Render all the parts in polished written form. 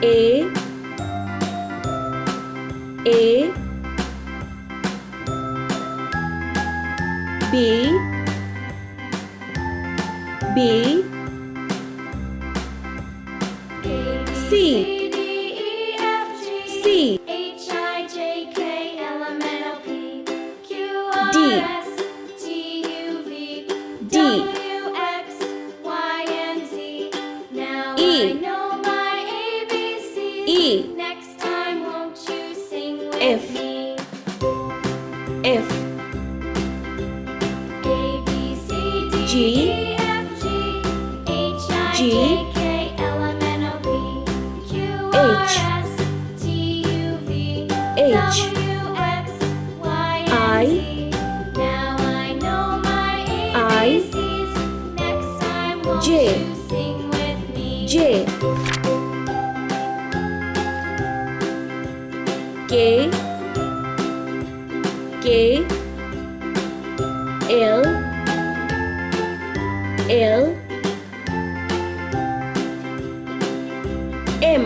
A B C D E Next time, won't you sing with F me? F A B C D G E F G H I J K L M N O P Q R S T U V H W X Y I and Z. Now I know my I ABCs. Next time, won't J you sing with me? J K L M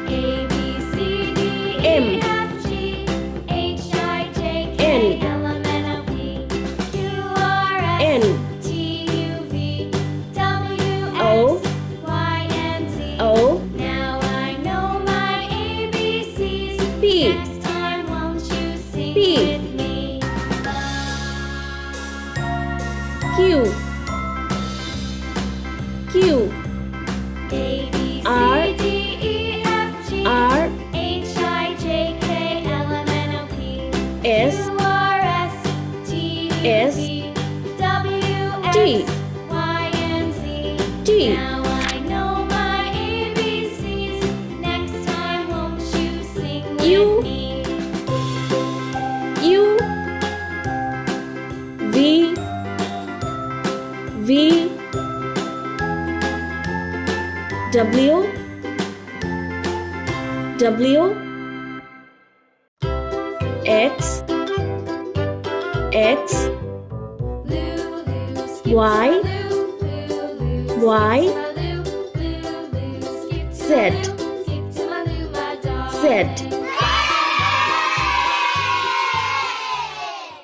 A B C D M E F G H I J K N L M N O P Q R S N T U V W O X Y and Z. O Now I know my ABCs. P Next time, won't you sing P with me? Q A B R C D E F G R H I J K L M N O P S Q R S T U S V W T X Y and Z. T Now I know my ABCs. Next time, won't you sing U with me? U V W X Y Z